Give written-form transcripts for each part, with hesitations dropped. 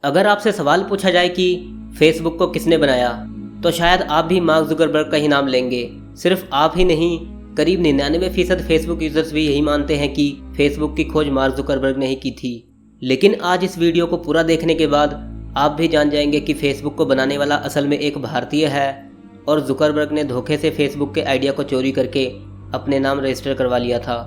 अगर आपसे सवाल पूछा जाए कि फेसबुक को किसने बनाया, तो शायद आप भी मार्क जुकरबर्ग का ही नाम लेंगे। सिर्फ आप ही नहीं, करीब 99% फेसबुक यूजर्स भी यही मानते हैं कि फेसबुक की खोज मार्क जुकरबर्ग ने ही की थी। लेकिन आज इस वीडियो को पूरा देखने के बाद आप भी जान जाएंगे कि फेसबुक को बनाने वाला असल में एक भारतीय है और जुकरबर्ग ने धोखे से फेसबुक के आइडिया को चोरी करके अपने नाम रजिस्टर करवा लिया था।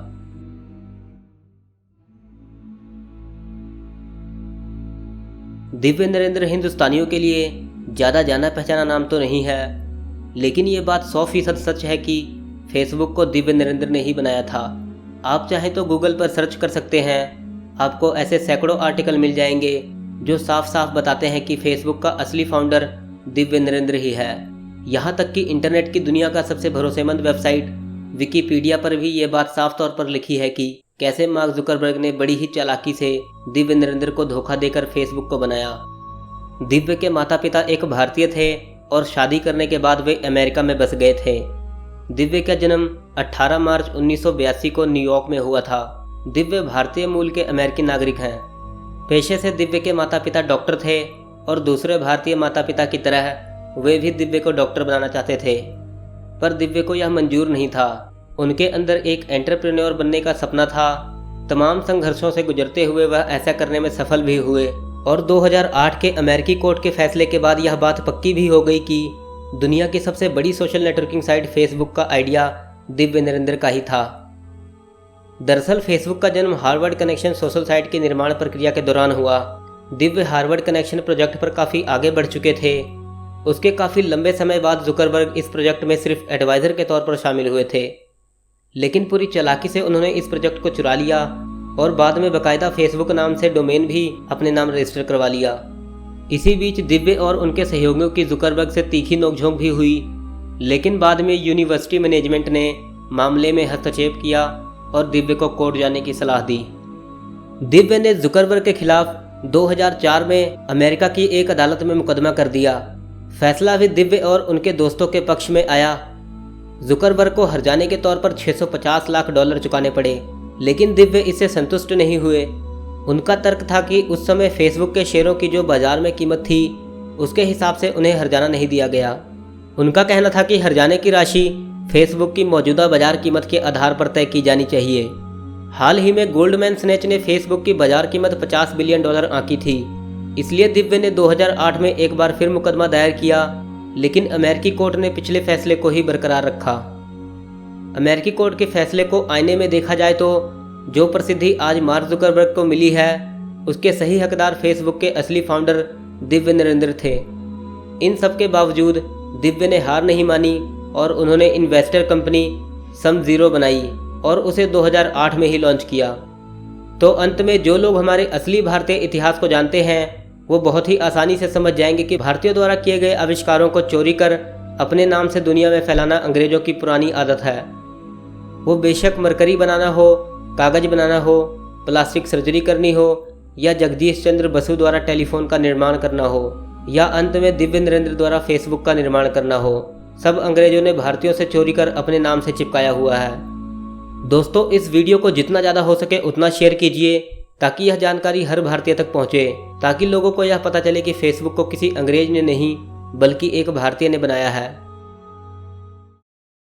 दिव्य नरेंद्र हिंदुस्तानियों के लिए ज़्यादा जाना पहचाना नाम तो नहीं है, लेकिन ये बात 100% सच है कि फेसबुक को दिव्य नरेंद्र ने ही बनाया था। आप चाहें तो गूगल पर सर्च कर सकते हैं, आपको ऐसे सैकड़ों आर्टिकल मिल जाएंगे जो साफ साफ बताते हैं कि फेसबुक का असली फाउंडर दिव्य नरेंद्र ही है। यहाँ तक कि इंटरनेट की दुनिया का सबसे भरोसेमंद वेबसाइट विकिपीडिया पर भी ये बात साफ तौर पर लिखी है कि कैसे मार्क जुकरबर्ग ने बड़ी ही चालाकी से दिव्य नरेंद्र को धोखा देकर फेसबुक को बनाया। दिव्य के माता पिता एक भारतीय थे और शादी करने के बाद वे अमेरिका में बस गए थे। दिव्य का जन्म 18 मार्च 1982 को न्यूयॉर्क में हुआ था। दिव्य भारतीय मूल के अमेरिकी नागरिक हैं। पेशे से दिव्य के माता पिता डॉक्टर थे और दूसरे भारतीय माता पिता की तरह वे भी दिव्य को डॉक्टर बनाना चाहते थे, पर दिव्य को यह मंजूर नहीं था। उनके अंदर एक एंटरप्रेन्योर बनने का सपना था। तमाम संघर्षों से गुजरते हुए वह ऐसा करने में सफल भी हुए और 2008 के अमेरिकी कोर्ट के फैसले के बाद यह बात पक्की भी हो गई कि दुनिया की सबसे बड़ी सोशल नेटवर्किंग साइट फेसबुक का आइडिया दिव्य नरेंद्र का ही था। दरअसल फेसबुक का जन्म हार्वर्ड कनेक्शन सोशल साइट की निर्माण प्रक्रिया के दौरान हुआ। दिव्य हार्वर्ड कनेक्शन प्रोजेक्ट पर काफ़ी आगे बढ़ चुके थे। उसके काफ़ी लंबे समय बाद जुकरबर्ग इस प्रोजेक्ट में सिर्फ एडवाइज़र के तौर पर शामिल हुए थे, लेकिन पूरी चालाकी से उन्होंने इस प्रोजेक्ट को चुरा लिया और बाद में बाकायदा फेसबुक नाम से डोमेन भी अपने नाम रजिस्टर करवा लिया। इसी बीच दिव्य और उनके सहयोगियों की जुकरबर्ग से तीखी नोकझोंक भी हुई, लेकिन बाद में यूनिवर्सिटी मैनेजमेंट ने मामले में हस्तक्षेप किया और दिव्य को कोर्ट जाने की सलाह दी। दिव्य ने जुकरबर्ग के खिलाफ 2004 में अमेरिका की एक अदालत में मुकदमा कर दिया। फैसला भी दिव्य और उनके दोस्तों के पक्ष में आया। जुकरबर्ग को हर्जाने के तौर पर $650 लाख चुकाने पड़े, लेकिन दिव्य इससे संतुष्ट नहीं हुए। उनका तर्क था कि उस समय फेसबुक के शेयरों की जो बाजार में कीमत थी उसके हिसाब से उन्हें हर्जाना नहीं दिया गया। उनका कहना था कि हर्जाने की राशि फेसबुक की मौजूदा बाजार कीमत के आधार पर तय की जानी चाहिए। हाल ही में गोल्डमैन स्नैच ने फेसबुक की बाजार कीमत $50 बिलियन आंकी थी, इसलिए दिव्य ने 2008 में एक बार फिर मुकदमा दायर किया, लेकिन अमेरिकी कोर्ट ने पिछले फैसले को ही बरकरार रखा। अमेरिकी कोर्ट के फैसले को आईने में देखा जाए तो जो प्रसिद्धि आज मार्क जुकरबर्ग को मिली है उसके सही हकदार फेसबुक के असली फाउंडर दिव्य नरेंद्र थे। इन सब के बावजूद दिव्य ने हार नहीं मानी और उन्होंने इन्वेस्टर कंपनी SumZero बनाई और उसे 2008 में ही लॉन्च किया। तो अंत में जो लोग हमारे असली भारतीय इतिहास को जानते हैं वो बहुत ही आसानी से समझ जाएंगे कि भारतीयों द्वारा किए गए आविष्कारों को चोरी कर अपने नाम से दुनिया में फैलाना अंग्रेजों की पुरानी आदत है। वो बेशक मरकरी बनाना हो, कागज बनाना हो, प्लास्टिक सर्जरी करनी हो या जगदीश चंद्र बसु द्वारा टेलीफोन का निर्माण करना हो या अंत में दिव्य नरेंद्र द्वारा फेसबुक का निर्माण करना हो, सब अंग्रेजों ने भारतीयों से चोरी कर अपने नाम से चिपकाया हुआ है। दोस्तों, इस वीडियो को जितना ज़्यादा हो सके उतना शेयर कीजिए ताकि यह जानकारी हर भारतीय तक पहुंचे, ताकि लोगों को यह पता चले कि फेसबुक को किसी अंग्रेज ने नहीं बल्कि एक भारतीय ने बनाया है।